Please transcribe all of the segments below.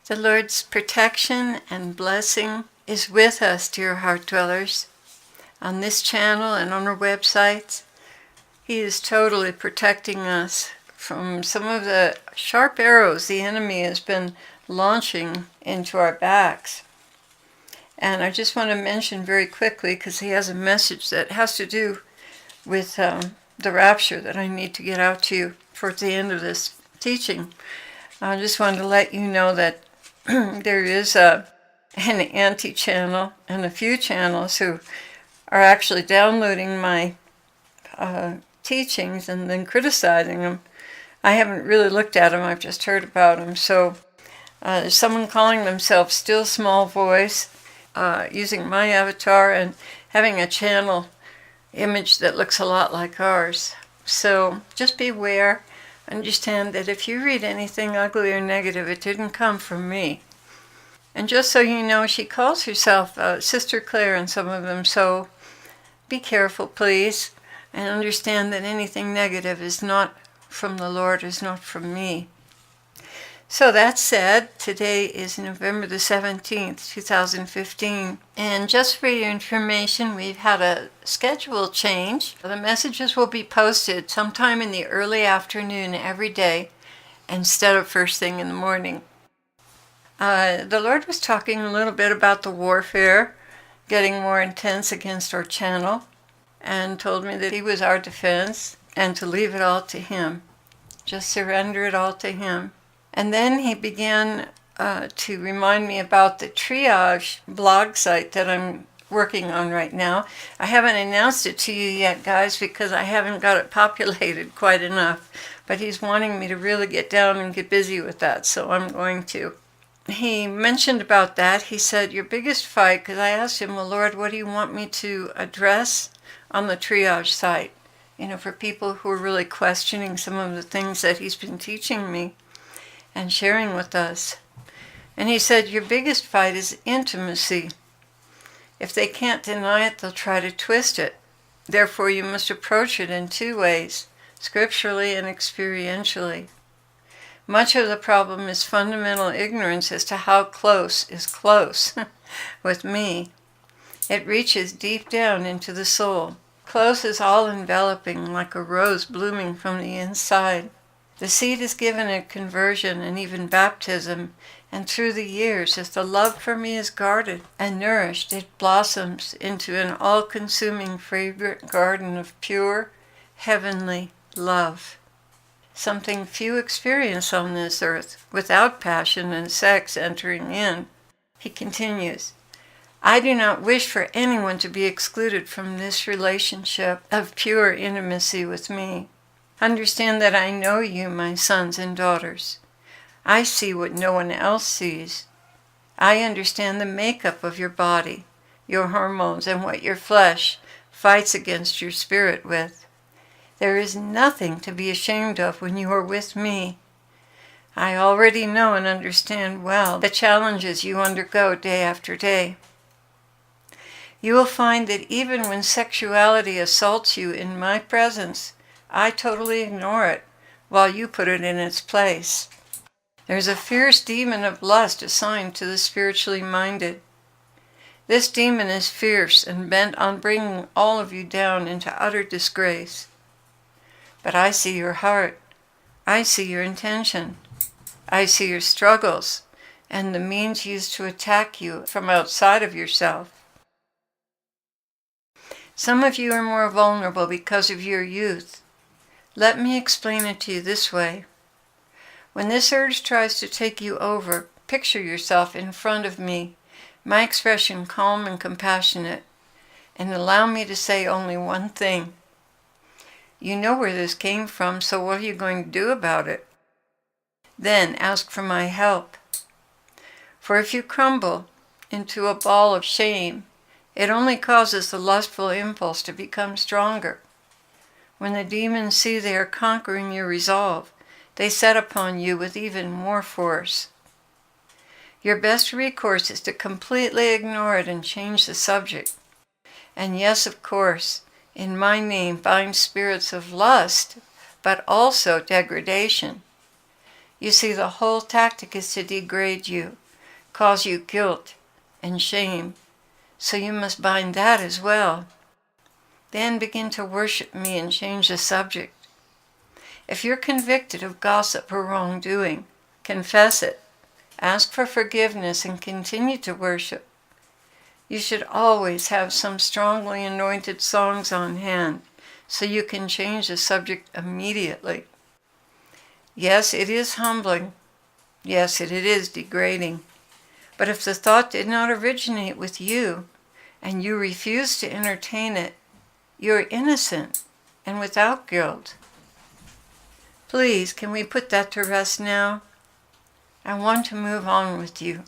The Lord's protection and blessing is with us, dear heart dwellers, on this channel and on our websites. He is totally protecting us from some of the sharp arrows the enemy has been launching into our backs. And I just want to mention very quickly, because he has a message that has to do with the rapture that I need to get out to you towards the end of this teaching. I just wanted to let you know that there is an anti-channel and a few channels who are actually downloading my teachings and then criticizing them. I haven't really looked at them, I've just heard about them. So there's someone calling themselves Still Small Voice, using my avatar and having a channel image that looks a lot like ours. So just beware. Understand that if you read anything ugly or negative, it didn't come from me. And just so you know, she calls herself Sister Claire in some of them, so be careful, please, and understand that anything negative is not from the Lord, is not from me. So that said, today is November the 17th, 2015, and just for your information, we've had a schedule change. The messages will be posted sometime in the early afternoon every day instead of first thing in the morning. The Lord was talking a little bit about the warfare getting more intense against our channel, and told me that He was our defense and to leave it all to Him. Just surrender it all to Him. And then He began to remind me about the triage blog site that I'm working on right now. I haven't announced it to you yet, guys, because I haven't got it populated quite enough. But He's wanting me to really get down and get busy with that, so I'm going to. He mentioned about that. He said, your biggest fight, because I asked him, well, Lord, what do you want me to address on the triage site? You know, for people who are really questioning some of the things that He's been teaching me and sharing with us. And he said, your biggest fight is intimacy. If they can't deny it, they'll try to twist it. Therefore, you must approach it in two ways, scripturally and experientially. Much of the problem is fundamental ignorance as to how close is close with me. It reaches deep down into the soul. Close is all enveloping, like a rose blooming from the inside. The seed is given at conversion and even baptism, and through the years, as the love for me is guarded and nourished, it blossoms into an all-consuming fragrant garden of pure, heavenly love. Something few experience on this earth, without passion and sex entering in. He continues, I do not wish for anyone to be excluded from this relationship of pure intimacy with me. Understand that I know you, my sons and daughters. I see what no one else sees. I understand the makeup of your body, your hormones, and what your flesh fights against your spirit with. There is nothing to be ashamed of when you are with me. I already know and understand well the challenges you undergo day after day. You will find that even when sexuality assaults you in my presence, I totally ignore it while you put it in its place. There's a fierce demon of lust assigned to the spiritually minded. This demon is fierce and bent on bringing all of you down into utter disgrace. But I see your heart. I see your intention. I see your struggles and the means used to attack you from outside of yourself. Some of you are more vulnerable because of your youth. Let me explain it to you this way. When this urge tries to take you over, picture yourself in front of me, my expression calm and compassionate, and allow me to say only one thing. You know where this came from, so what are you going to do about it? Then ask for my help. For if you crumble into a ball of shame, it only causes the lustful impulse to become stronger. When the demons see they are conquering your resolve, they set upon you with even more force. Your best recourse is to completely ignore it and change the subject. And yes, of course, in my name bind spirits of lust, but also degradation. You see, the whole tactic is to degrade you, cause you guilt and shame, so you must bind that as well. Then begin to worship me and change the subject. If you're convicted of gossip or wrongdoing, confess it, ask for forgiveness, and continue to worship. You should always have some strongly anointed songs on hand so you can change the subject immediately. Yes, it is humbling. Yes, it is degrading. But if the thought did not originate with you and you refuse to entertain it, you're innocent and without guilt. Please, can we put that to rest now? I want to move on with you.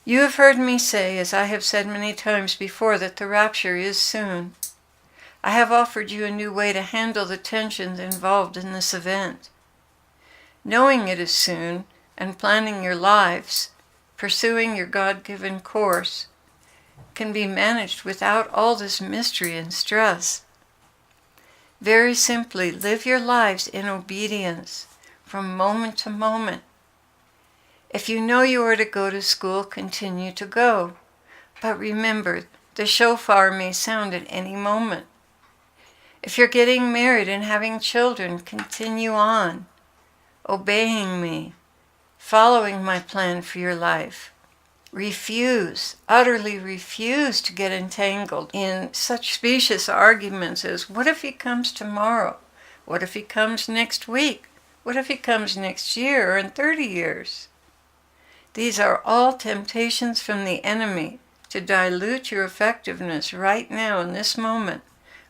You have heard me say, as I have said many times before, that the rapture is soon. I have offered you a new way to handle the tensions involved in this event. Knowing it is soon and planning your lives, pursuing your God-given course, can be managed without all this mystery and stress. Very simply, live your lives in obedience from moment to moment. If you know you are to go to school, continue to go. But remember, the shofar may sound at any moment. If you're getting married and having children, continue on, obeying me, following my plan for your life. Refuse, utterly refuse to get entangled in such specious arguments as, what if he comes tomorrow? What if he comes next week? What if he comes next year or in 30 years? These are all temptations from the enemy to dilute your effectiveness right now in this moment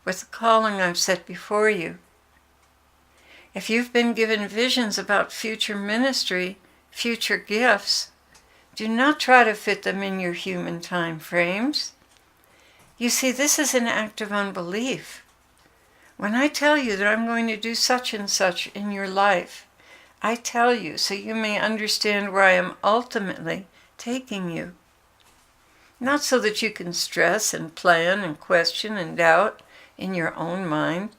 with the calling I've set before you. If you've been given visions about future ministry, future gifts, do not try to fit them in your human time frames. You see, this is an act of unbelief. When I tell you that I'm going to do such and such in your life, I tell you so you may understand where I am ultimately taking you. Not so that you can stress and plan and question and doubt in your own mind.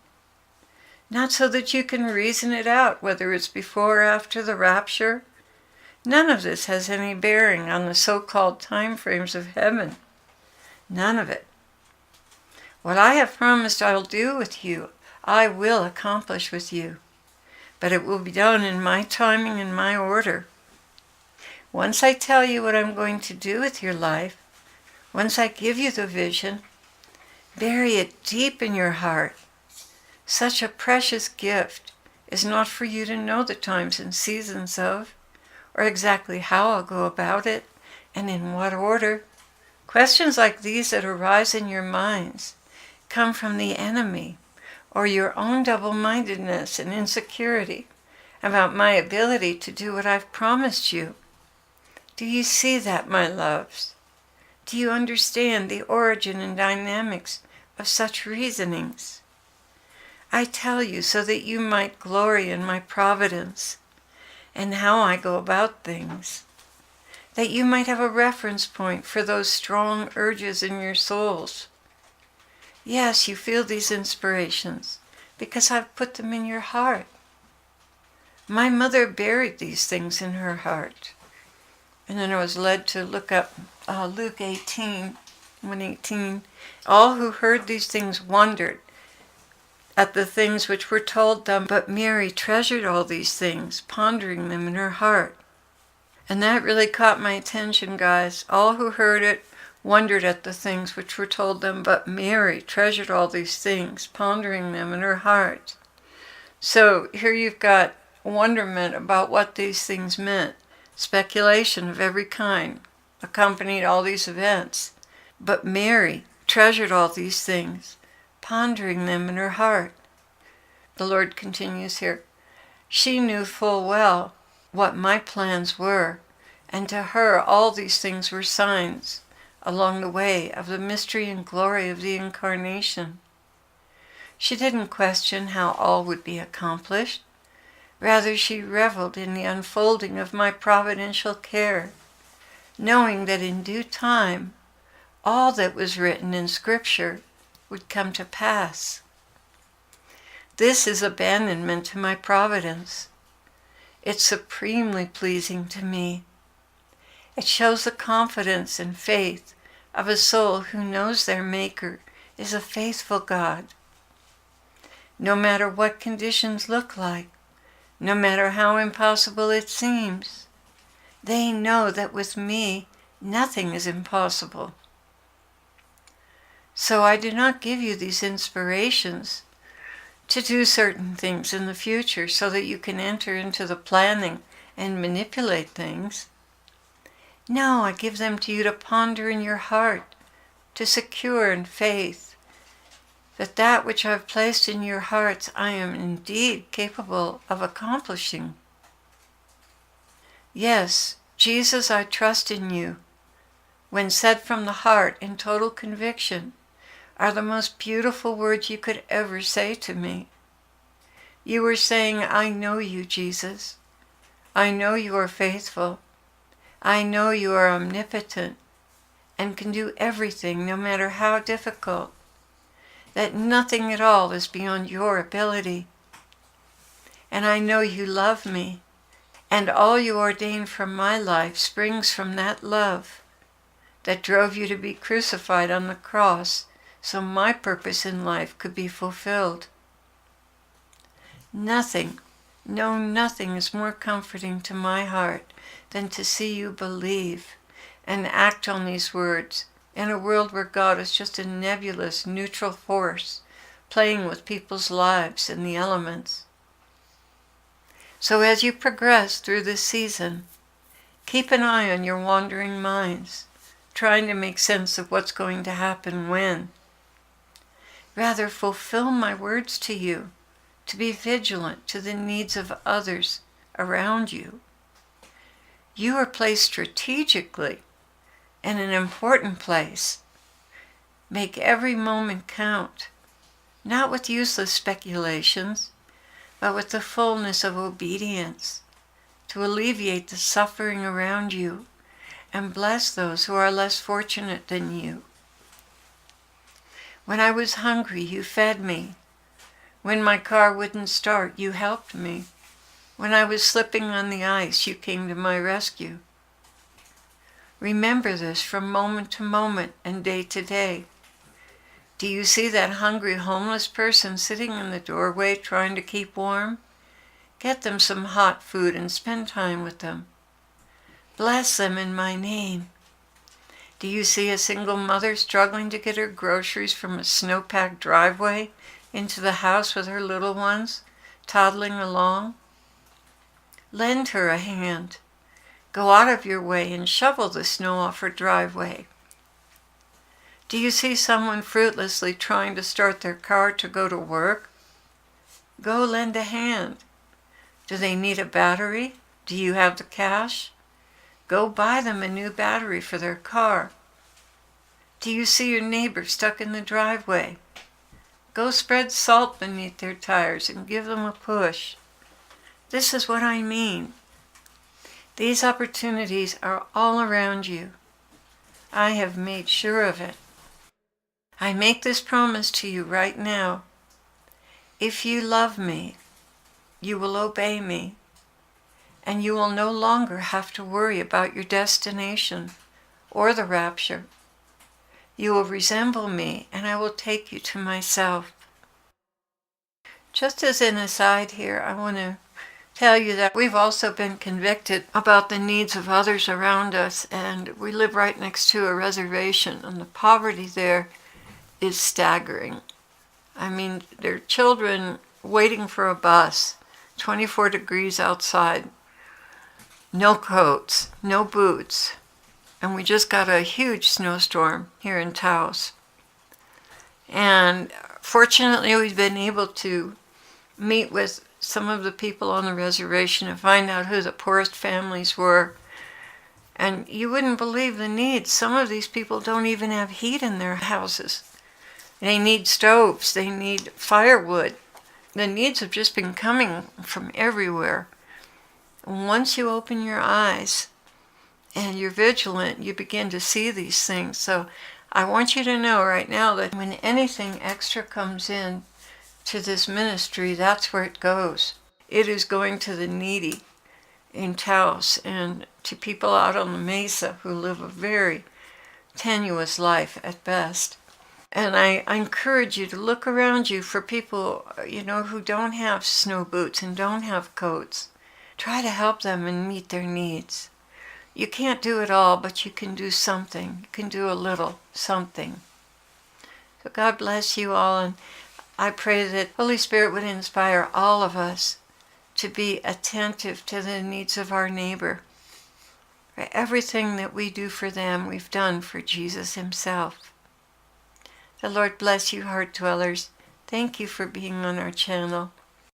Not so that you can reason it out, whether it's before or after the rapture. None of this has any bearing on the so-called time frames of heaven. None of it. What I have promised I'll do with you, I will accomplish with you. But it will be done in my timing and my order. Once I tell you what I'm going to do with your life, once I give you the vision, bury it deep in your heart. Such a precious gift is not for you to know the times and seasons of, or exactly how I'll go about it, and in what order. Questions like these that arise in your minds come from the enemy, or your own double-mindedness and insecurity about my ability to do what I've promised you. Do you see that, my loves? Do you understand the origin and dynamics of such reasonings? I tell you so that you might glory in my providence and how I go about things, that you might have a reference point for those strong urges in your souls. Yes, you feel these inspirations because I've put them in your heart. My mother buried these things in her heart. And then I was led to look up Luke 18, 1:18. All who heard these things wondered at the things which were told them, but Mary treasured all these things, pondering them in her heart. And that really caught my attention, guys. All who heard it wondered at the things which were told them, but Mary treasured all these things, pondering them in her heart. So here you've got wonderment about what these things meant. Speculation of every kind accompanied all these events. But Mary treasured all these things, pondering them in her heart. The Lord continues here. She knew full well what my plans were, and to her all these things were signs along the way of the mystery and glory of the Incarnation. She didn't question how all would be accomplished. Rather, she reveled in the unfolding of my providential care, knowing that in due time all that was written in Scripture would come to pass. This is abandonment to my providence. It's supremely pleasing to me. It shows the confidence and faith of a soul who knows their Maker is a faithful God. No matter what conditions look like, no matter how impossible it seems, they know that with me nothing is impossible. So I do not give you these inspirations to do certain things in the future so that you can enter into the planning and manipulate things. No, I give them to you to ponder in your heart, to secure in faith that which I have placed in your hearts I am indeed capable of accomplishing. Yes, Jesus, I trust in you, when said from the heart in total conviction, are the most beautiful words you could ever say to me. You were saying, I know you, Jesus. I know you are faithful. I know you are omnipotent and can do everything, no matter how difficult, that nothing at all is beyond your ability. And I know you love me, and all you ordained for my life springs from that love that drove you to be crucified on the cross so my purpose in life could be fulfilled. Nothing, no, nothing is more comforting to my heart than to see you believe and act on these words in a world where God is just a nebulous, neutral force playing with people's lives and the elements. So as you progress through this season, keep an eye on your wandering minds, trying to make sense of what's going to happen when. Rather, fulfill my words to you, to be vigilant to the needs of others around you. You are placed strategically in an important place. Make every moment count, not with useless speculations, but with the fullness of obedience, to alleviate the suffering around you and bless those who are less fortunate than you. When I was hungry, you fed me. When my car wouldn't start, you helped me. When I was slipping on the ice, you came to my rescue. Remember this from moment to moment and day to day. Do you see that hungry homeless person sitting in the doorway trying to keep warm? Get them some hot food and spend time with them. Bless them in my name. Do you see a single mother struggling to get her groceries from a snow-packed driveway into the house with her little ones, toddling along? Lend her a hand. Go out of your way and shovel the snow off her driveway. Do you see someone fruitlessly trying to start their car to go to work? Go lend a hand. Do they need a battery? Do you have the cash? Go buy them a new battery for their car. Do you see your neighbor stuck in the driveway? Go spread salt beneath their tires and give them a push. This is what I mean. These opportunities are all around you. I have made sure of it. I make this promise to you right now. If you love me, you will obey me, and you will no longer have to worry about your destination or the rapture. You will resemble me, and I will take you to myself. Just as an aside here, I want to tell you that we've also been convicted about the needs of others around us, and we live right next to a reservation, and the poverty there is staggering. I mean, there are children waiting for a bus, 24 degrees outside, no coats, no boots, and we just got a huge snowstorm here in Taos. And fortunately, we've been able to meet with some of the people on the reservation and find out who the poorest families were. And you wouldn't believe the needs. Some of these people don't even have heat in their houses. They need stoves. They need firewood. The needs have just been coming from everywhere. Once you open your eyes and you're vigilant, you begin to see these things. So I want you to know right now that when anything extra comes in to this ministry, that's where it goes. It is going to the needy. in Taos and to people out on the mesa who live a very tenuous life at best. And I encourage you to look around you for people, who don't have snow boots and don't have coats. Try to help them and meet their needs. You can't do it all, but you can do something. You can do a little something. So God bless you all, and I pray that Holy Spirit would inspire all of us to be attentive to the needs of our neighbor. Everything that we do for them, we've done for Jesus himself. The Lord bless you, heart dwellers. Thank you for being on our channel.